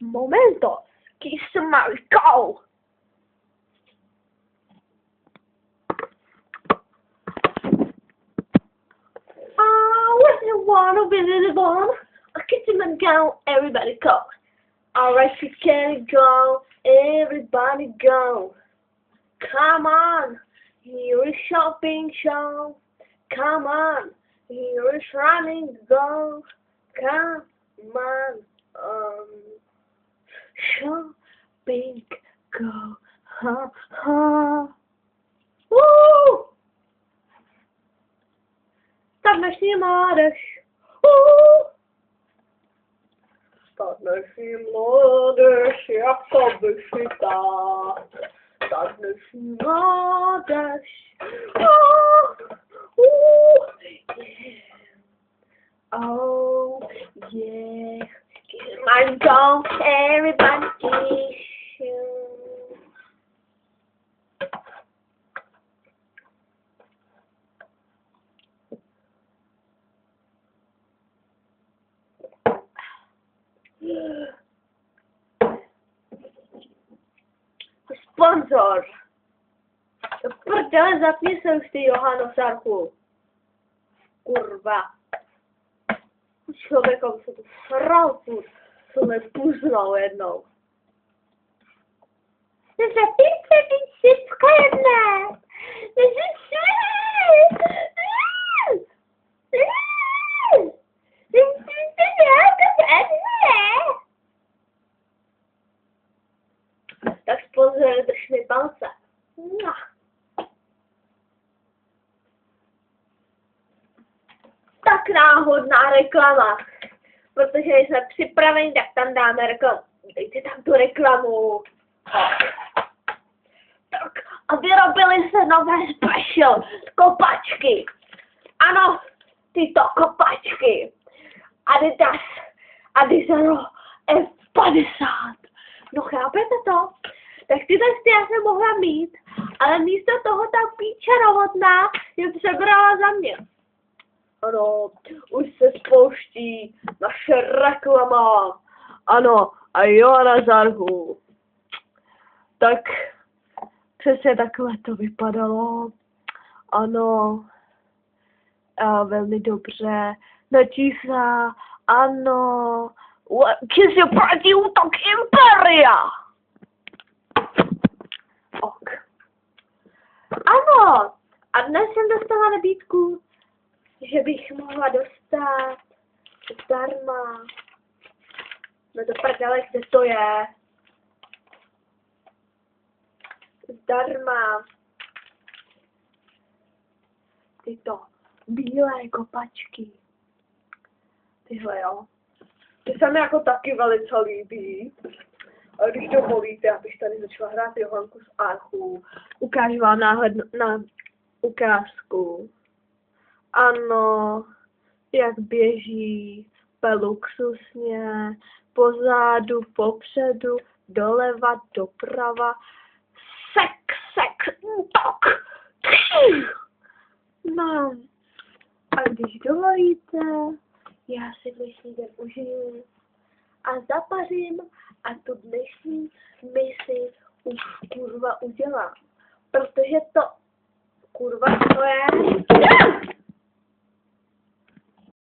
Momento, kiss my cow. What do you wanna be the bomb? A kitchen and go, everybody go. Alright, you can go, everybody go. Come on, here is shopping show. Come on, here is running go. Come on, shopping go. Ha ha. Woo! Ta dnešní mládež. Ta dnešní mládež jako vyšitá. Ta dnešní mládež. Oh yeah. My dog, everybody kiss you. Sponzor. Prdele, zapni se už ty Johano Sarku. Kurva. Člověkom se tu sral furt. Co mě puznal jednou. Zapíte být všechno jedné. Tak sponzor, drž mi palce. Tak náhodná reklama. Protože jsme připraveni, tak tam dáme reklamu. Dejte tam tu reklamu. Tak a vyrobili se nové special kopačky. Ano, tyto kopačky. Adidas Adizero F50. No chápete to? Tak tyhle já jsem mohla mít, ale místo toho ta píče novotná je přebrala za mě. Ano, už se spouští naše reklama. Ano, a Johana Zarhu. Tak přesně takhle to vypadalo. Ano, a velmi dobře. Na čísla, ano. Kiss je proti útok Imperia. Ok. Ano, a dnes jsem dostala nabídku, že bych mohla dostat zdarma. No to prdele, kde to je? Zdarma. Tyto bílé kopačky. Tyhle, jo. Ty se mi jako taky velice líbí. A když dovolíte, abych tady začala hrát Johanku z Archu, ukážu vám na ukázku. Ano, jak běží luxusně, pozadu, popředu, doleva, doprava, sek, útok. No, a když dovolíte, já si dnešní den užiju a zapařím a tu dnešní misi už kurva udělám. Protože to, kurva, to je...